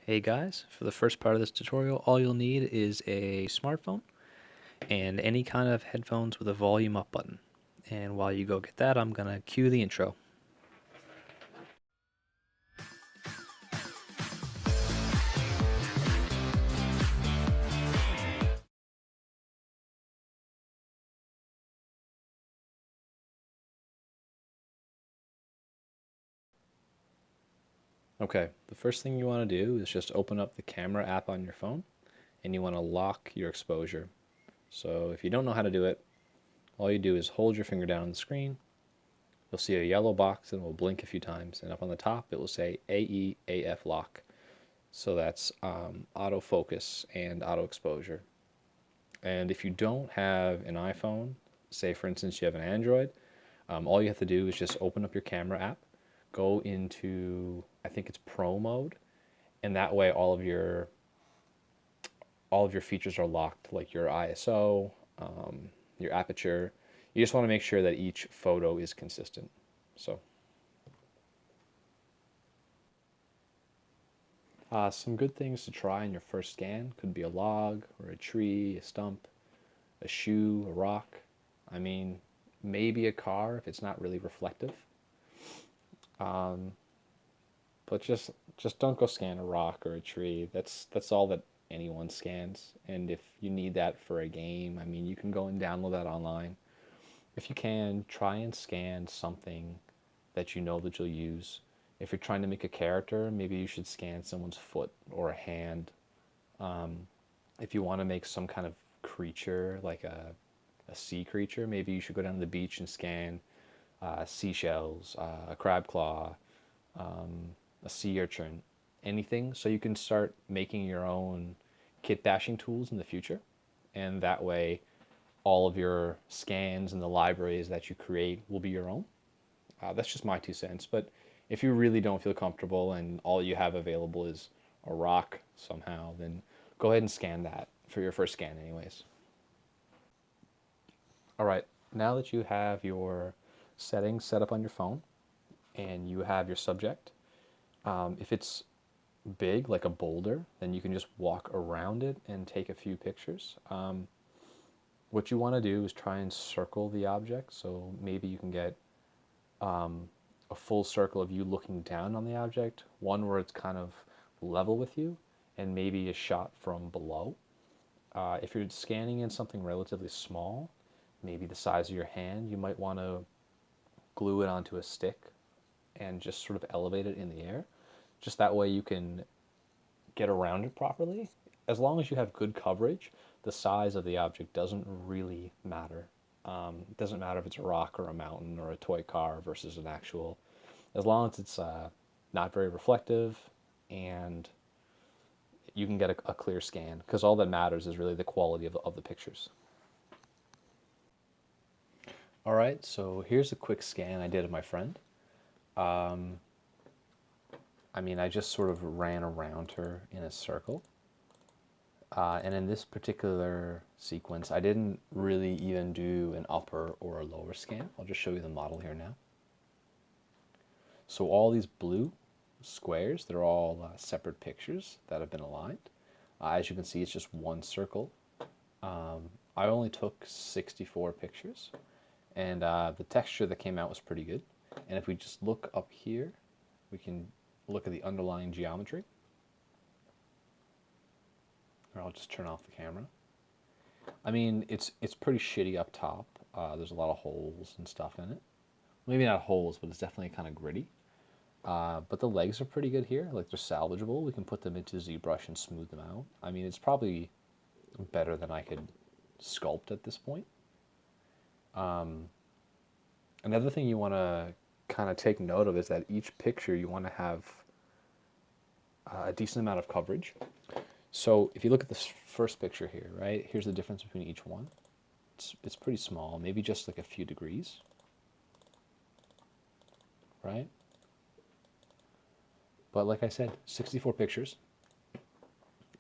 Hey guys, for the first part of this tutorial, all you'll need is a smartphone and any kind of headphones with a volume up button. And while you go get that, I'm gonna cue the intro. Okay, the first thing you want to do is just open up the camera app on your phone and you want to lock your exposure. So if you don't know how to do it, all you do is hold your finger down on the screen. You'll see a yellow box and it will blink a few times, and up on the top it will say AEAF lock. So that's autofocus and auto exposure. And if you don't have an iPhone, say for instance you have an Android, all you have to do is just open up your camera app, go into, I think it's Pro mode, and that way all of your features are locked, like your ISO, your aperture. You just want to make sure that each photo is consistent. So, some good things to try in your first scan could be a log or a tree, a stump, a shoe, a rock. I mean, maybe a car if it's not really reflective. Um, but just don't go scan a rock or a tree. That's all that anyone scans. And if you need that for a game, I mean, you can go and download that online. If you can, try and scan something that you know that you'll use. If you're trying to make a character, maybe you should scan someone's foot or a hand. If you want to make some kind of creature, like a sea creature, maybe you should go down to the beach and scan seashells, a crab claw, a sea urchin, anything, so you can start making your own kit bashing tools in the future. And that way, all of your scans and the libraries that you create will be your own. That's just my 2 cents. But if you really don't feel comfortable and all you have available is a rock somehow, then go ahead and scan that for your first scan, anyways. All right, now that you have your settings set up on your phone and you have your subject, if it's big, like a boulder, then you can just walk around it and take a few pictures. What you want to do is try and circle the object, so maybe you can get a full circle of you looking down on the object, one where it's kind of level with you, and maybe a shot from below. If you're scanning in something relatively small, maybe the size of your hand, you might want to glue it onto a stick and just sort of elevate it in the air. Just that way you can get around it properly. As long as you have good coverage, the size of the object doesn't really matter. It doesn't matter if it's a rock or a mountain or a toy car versus an actual, as long as it's not very reflective and you can get a clear scan, because all that matters is really the quality of the pictures. All right, so here's a quick scan I did of my friend. Um, I mean, I just sort of ran around her in a circle. And in this particular sequence, I didn't really even do an upper or a lower scan. I'll just show you the model here now. So all these blue squares, they're all separate pictures that have been aligned. As you can see, it's just one circle. I only took 64 pictures, and the texture that came out was pretty good. And if we just look up here, we can look at the underlying geometry. Or I'll just turn off the camera. I mean, it's pretty shitty up top. There's a lot of holes and stuff in it. Maybe not holes, but it's definitely kind of gritty. But the legs are pretty good here. Like, they're salvageable. We can put them into ZBrush and smooth them out. I mean, it's probably better than I could sculpt at this point. Another thing you want to kind of take note of is that each picture you want to have a decent amount of coverage. So if you look at this first picture here, right, here's the difference between each one. It's pretty small, maybe just like a few degrees, right? But like I said, 64 pictures,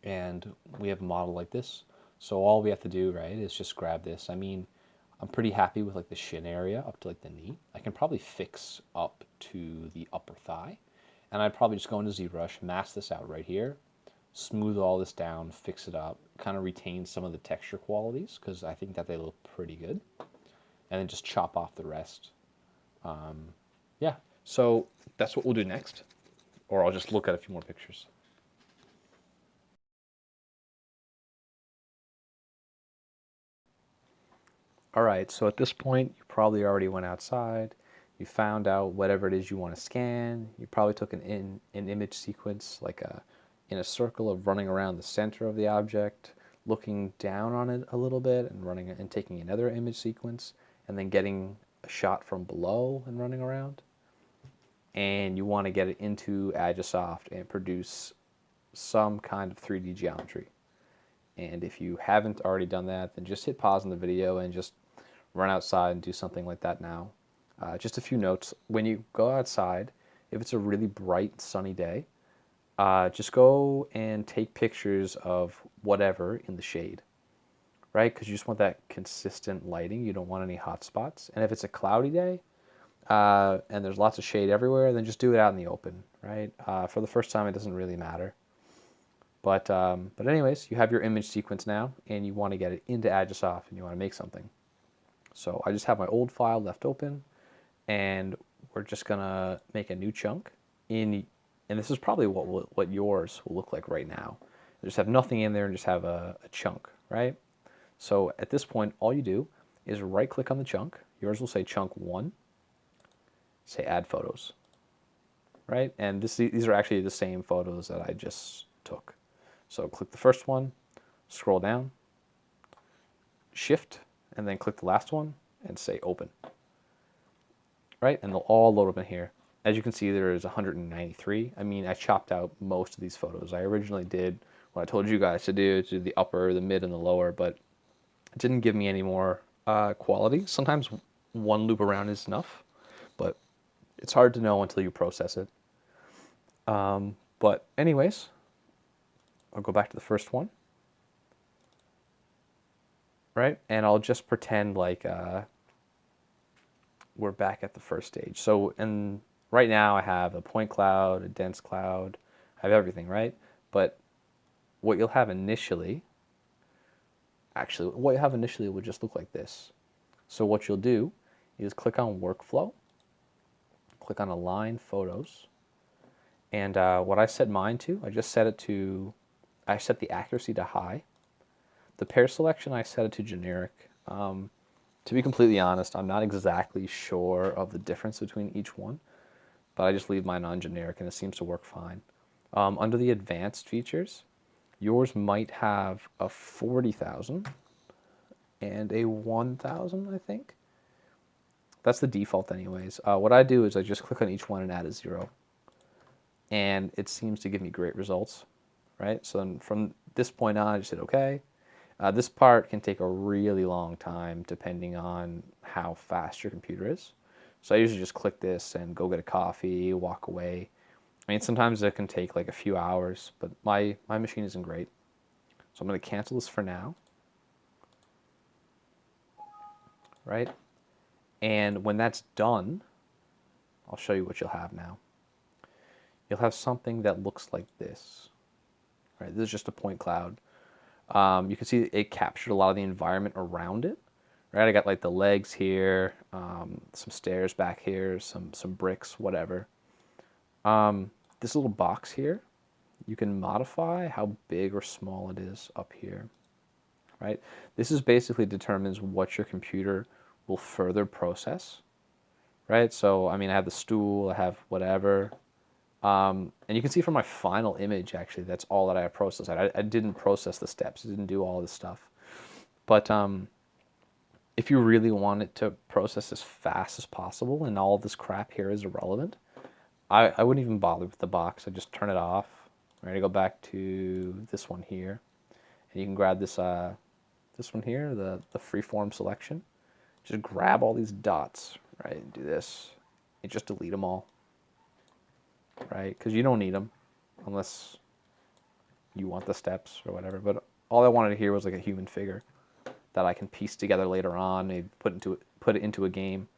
and we have a model like this. So all we have to do, right, is just grab this. I mean, I'm pretty happy with like the shin area up to like the knee. I can probably fix up to the upper thigh. And I'd probably just go into ZBrush, mask this out right here, smooth all this down, fix it up, kind of retain some of the texture qualities because I think that they look pretty good, and then just chop off the rest. Yeah, so that's what we'll do next, or I'll just look at a few more pictures. All right, so at this point, you probably already went outside. You found out whatever it is you want to scan. You probably took an image sequence, like in a circle of running around the center of the object, looking down on it a little bit, and running and taking another image sequence, and then getting a shot from below and running around. And you want to get it into Agisoft and produce some kind of 3D geometry. And if you haven't already done that, then just hit pause on the video and just run outside and do something like that now. Just a few notes. When you go outside, if it's a really bright, sunny day, just go and take pictures of whatever in the shade, right? Because you just want that consistent lighting. You don't want any hot spots. And if it's a cloudy day and there's lots of shade everywhere, then just do it out in the open, right? For the first time, it doesn't really matter. But anyways, you have your image sequence now, and you want to get it into Agisoft, and you want to make something. So I just have my old file left open, and we're just gonna make a new chunk and this is probably what yours will look like right now. You just have nothing in there and just have a chunk, right? So at this point, all you do is right-click on the chunk. Yours will say chunk 1. Say add photos, right? And these are actually the same photos that I just took. So click the first one, scroll down, shift, and then click the last one and say open. Right? And they'll all load up in here. As you can see, there is 193. I mean, I chopped out most of these photos. I originally did what I told you guys to do the upper, the mid, and the lower, but it didn't give me any more quality. Sometimes one loop around is enough, but it's hard to know until you process it. But anyways, I'll go back to the first one, right? And I'll just pretend like we're back at the first stage. So, and right now I have a point cloud, a dense cloud, I have everything, right? But what you'll have initially, would just look like this. So what you'll do is click on workflow, click on align photos, and what I set mine to, I set the accuracy to high. The pair selection, I set it to generic. To be completely honest, I'm not exactly sure of the difference between each one, but I just leave mine on generic and it seems to work fine. Under the advanced features, yours might have a 40,000 and a 1,000, I think. That's the default anyways. What I do is I just click on each one and add a 0. And it seems to give me great results, right? So then from this point on, I just hit OK. This part can take a really long time depending on how fast your computer is. So I usually just click this and go get a coffee, walk away. I mean, sometimes it can take like a few hours, but my machine isn't great. So I'm going to cancel this for now. Right? And when that's done, I'll show you what you'll have now. You'll have something that looks like this. Right? This is just a point cloud. You can see it captured a lot of the environment around it. Right? I got like the legs here, some stairs back here, some bricks, whatever. This little box here, you can modify how big or small it is up here. Right? This is basically determines what your computer will further process. Right? So, I mean, I have the stool, I have whatever. And you can see from my final image, actually, that's all that I processed. I didn't process the steps. I didn't do all this stuff. But if you really want it to process as fast as possible and all this crap here is irrelevant, I wouldn't even bother with the box. I just turn it off. Right, I go back to this one here. And you can grab this this one here, the freeform selection. Just grab all these dots, right, and do this. And just delete them all. Right, because you don't need them unless you want the steps or whatever. But all I wanted here was like a human figure that I can piece together later on, maybe put it into a game,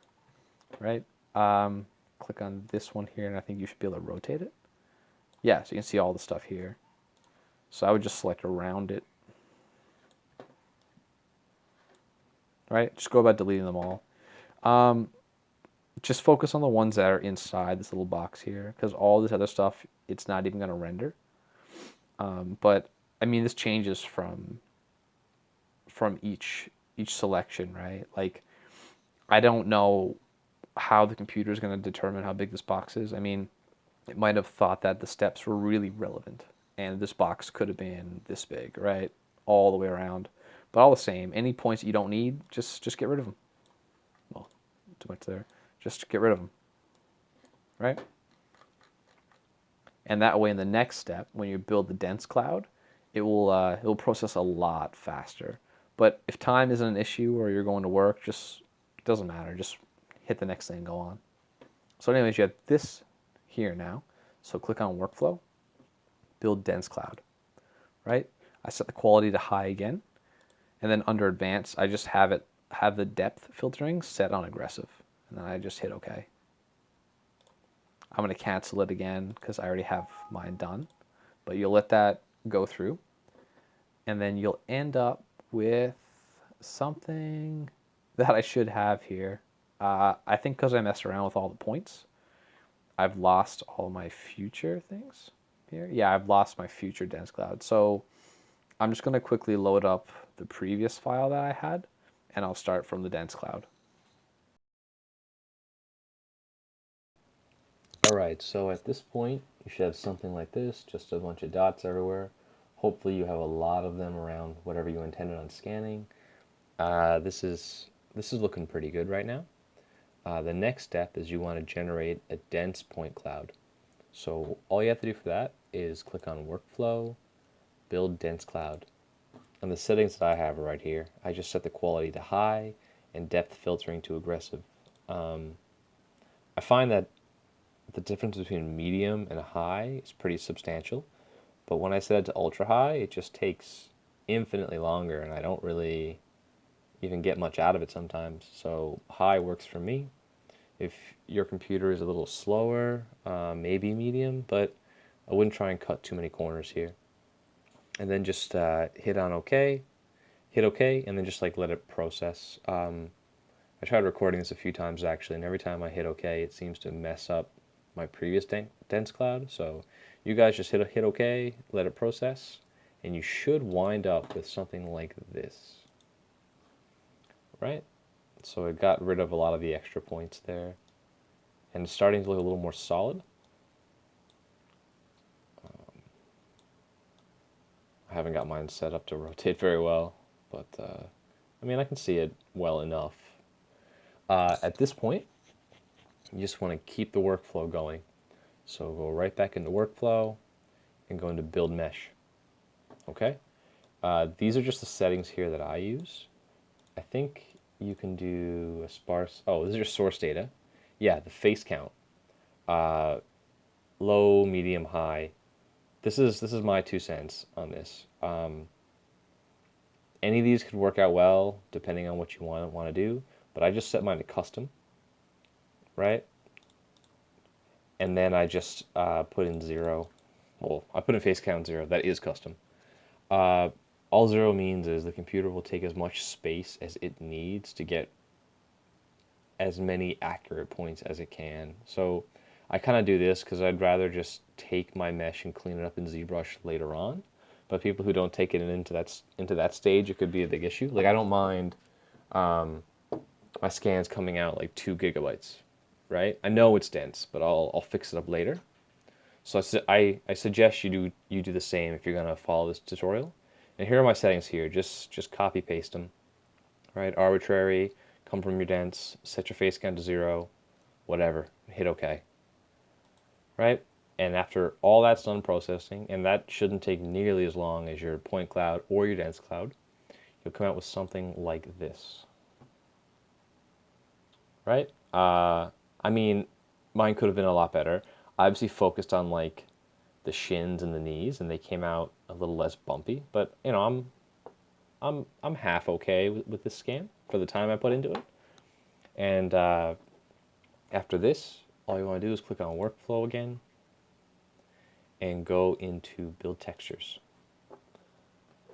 right? Click on this one here, and I think you should be able to rotate it. Yeah, so you can see all the stuff here. So I would just select around it, right? Just go about deleting them all. Just focus on the ones that are inside this little box here, because all this other stuff, it's not even going to render. But I mean, this changes from each selection, right? Like, I don't know how the computer is going to determine how big this box is. I mean, it might have thought that the steps were really relevant, and this box could have been this big, right? All the way around. But all the same, any points that you don't need, just get rid of them. Well, too much there. Just get rid of them, right? And that way, in the next step, when you build the dense cloud, it will process a lot faster. But if time isn't an issue or you're going to work, just it doesn't matter. Just hit the next thing and go on. So anyways, you have this here now. So click on workflow, build dense cloud, right? I set the quality to high again. And then under advanced, I just have the depth filtering set on aggressive. And then I just hit OK. I'm going to cancel it again because I already have mine done. But you'll let that go through. And then you'll end up with something that I should have here. I think because I messed around with all the points, I've lost all my future things here. Yeah, I've lost my future dense cloud. So I'm just going to quickly load up the previous file that I had, and I'll start from the dense cloud. Alright, so at this point, you should have something like this, just a bunch of dots everywhere. Hopefully you have a lot of them around whatever you intended on scanning. This is looking pretty good right now. The next step is you want to generate a dense point cloud. So all you have to do for that is click on Workflow, Build Dense Cloud. And the settings that I have are right here. I just set the quality to high and depth filtering to aggressive. I find that the difference between medium and high is pretty substantial. But when I set it to ultra high, it just takes infinitely longer, and I don't really even get much out of it sometimes. So high works for me. If your computer is a little slower, maybe medium, but I wouldn't try and cut too many corners here. And then just hit OK, and then just like let it process. I tried recording this a few times actually, and every time I hit OK, it seems to mess up my previous dense cloud. So you guys just hit OK, let it process, and you should wind up with something like this, right? So it got rid of a lot of the extra points there, and it's starting to look a little more solid. I haven't got mine set up to rotate very well, but I mean, I can see it well enough. At this point, you just want to keep the workflow going. So go right back into workflow and go into build mesh. Okay? These are just the settings here that I use. I think you can do a sparse, oh, this is your source data. Yeah, the face count. Low, medium, high. This is my 2 cents on this. Any of these could work out well depending on what you want to do, but I just set mine to custom, right? And then I just put in 0. Well, I put in face count 0. That is custom. All 0 means is the computer will take as much space as it needs to get as many accurate points as it can. So I kind of do this because I'd rather just take my mesh and clean it up in ZBrush later on. But people who don't take it into that stage, it could be a big issue. Like I don't mind my scans coming out like 2 gigabytes, right? I know it's dense, but I'll fix it up later. So I suggest you do the same if you're gonna follow this tutorial. And here are my settings here. Just copy paste them, right? Arbitrary, come from your dense, set your face count to 0, whatever. Hit OK, right? And after all that's done processing, and that shouldn't take nearly as long as your point cloud or your dense cloud, you'll come out with something like this, right? I mean, mine could have been a lot better. I obviously focused on like the shins and the knees, and they came out a little less bumpy. But you know, I'm half okay with this scan for the time I put into it. And after this, all you want to do is click on Workflow again and go into Build Textures.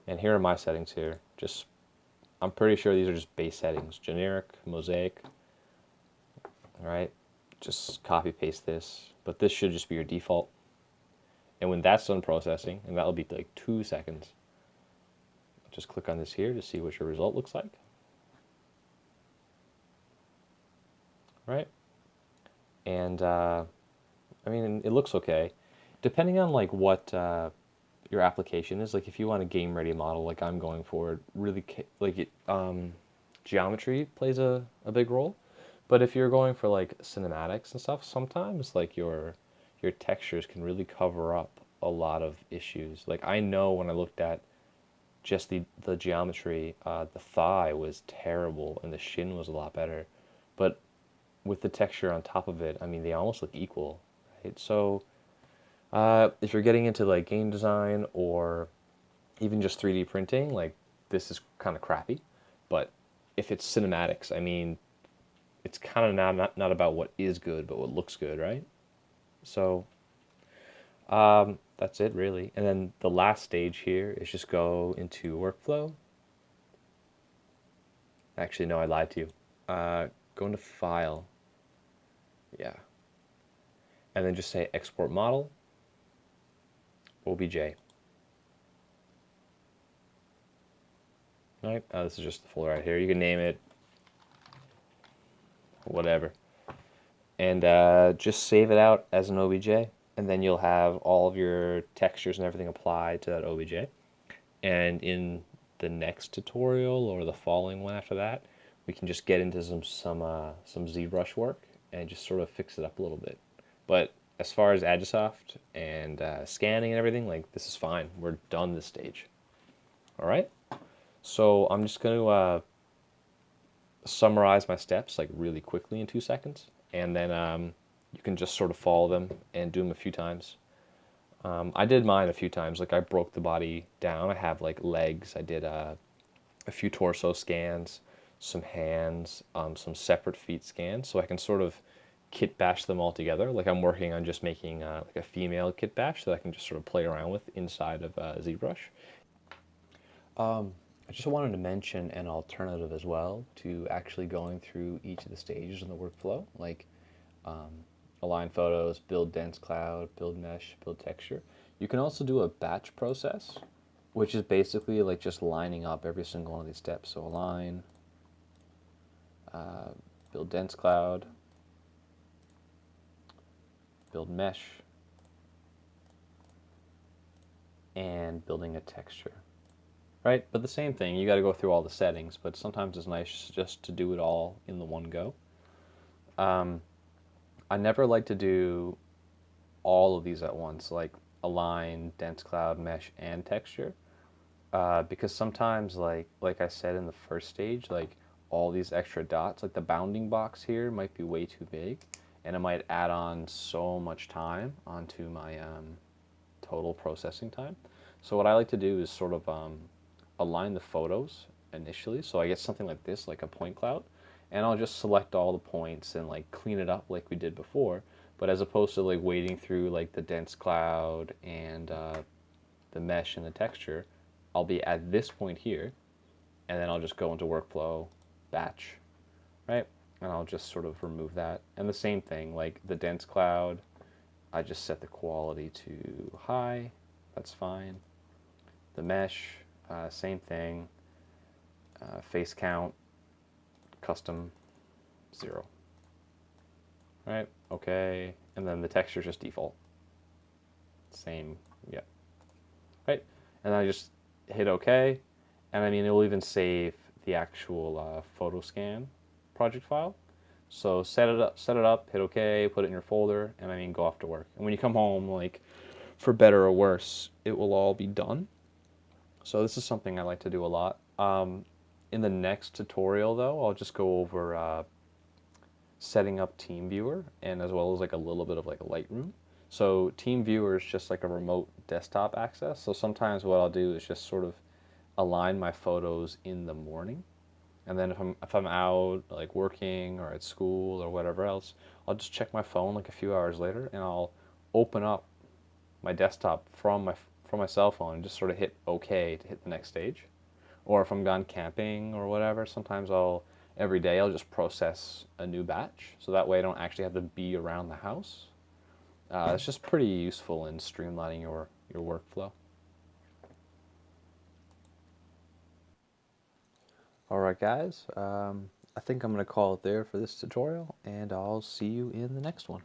And here are my settings here. Just, I'm pretty sure these are just base settings. Generic, mosaic, all right? Just copy paste this, but this should just be your default. And when that's done processing, and that'll be like 2 seconds, just click on this here to see what your result looks like. Right? And I mean, it looks okay. Depending on like what your application is, like if you want a game ready model, like I'm going for, really like it, geometry plays a big role. But if you're going for like cinematics and stuff, sometimes like your textures can really cover up a lot of issues. Like I know when I looked at just the geometry, the thigh was terrible and the shin was a lot better. But with the texture on top of it, I mean, they almost look equal, right? So if you're getting into like game design or even just 3D printing, like this is kind of crappy. But if it's cinematics, I mean, it's kind of not about what is good, but what looks good, right? So that's it really. And then the last stage here is just go into workflow. Actually, no, I lied to you. Go into file. Yeah. And then just say export model, OBJ. All right, this is just the folder right here. You can name it whatever. And just save it out as an OBJ. And then you'll have all of your textures and everything applied to that OBJ. And in the next tutorial or the following one after that, we can just get into some ZBrush work and just sort of fix it up a little bit. But as far as Agisoft and scanning and everything, like this is fine. We're done this stage. All right. So I'm just going to summarize my steps like really quickly in 2 seconds, and then you can just sort of follow them and do them a few times. I did mine a few times. Like I broke the body down. I have like legs. I did a few torso scans, some hands, some separate feet scans, so I can sort of kit bash them all together. Like I'm working on just making like a female kit bash that I can just sort of play around with inside of ZBrush. I just wanted to mention an alternative as well to actually going through each of the stages in the workflow, like align photos, build dense cloud, build mesh, build texture. You can also do a batch process, which is basically like just lining up every single one of these steps. So align, build dense cloud, build mesh, and building a texture. Right? But the same thing, you got to go through all the settings, but sometimes it's nice just to do it all in the one go. I never like to do all of these at once, like align, dense cloud, mesh, and texture, because sometimes, like I said in the first stage, like all these extra dots, like the bounding box here might be way too big, and it might add on so much time onto my total processing time. So what I like to do is sort of align the photos initially. So I get something like this, like a point cloud, and I'll just select all the points and like clean it up like we did before. But as opposed to like wading through like the dense cloud and the mesh and the texture, I'll be at this point here, and then I'll just go into workflow, batch, right? And I'll just sort of remove that. And the same thing, like the dense cloud, I just set the quality to high, that's fine. The mesh, same thing, face count, custom, 0. Right, okay, and then the texture is just default. Same, yeah. Right, and I just hit okay, and I mean, it will even save the actual photo scan project file. So set it up, hit okay, put it in your folder, and I mean, go off to work. And when you come home, like, for better or worse, it will all be done. So this is something I like to do a lot. In the next tutorial, though, I'll just go over setting up TeamViewer, and as well as like a little bit of like Lightroom. So TeamViewer is just like a remote desktop access. So sometimes what I'll do is just sort of align my photos in the morning, and then if I'm out like working or at school or whatever else, I'll just check my phone like a few hours later, and I'll open up my desktop from from my cell phone and just sort of hit OK to hit the next stage. Or if I'm gone camping or whatever, sometimes every day I'll just process a new batch. So that way I don't actually have to be around the house. It's just pretty useful in streamlining your workflow. Alright guys, I think I'm going to call it there for this tutorial, and I'll see you in the next one.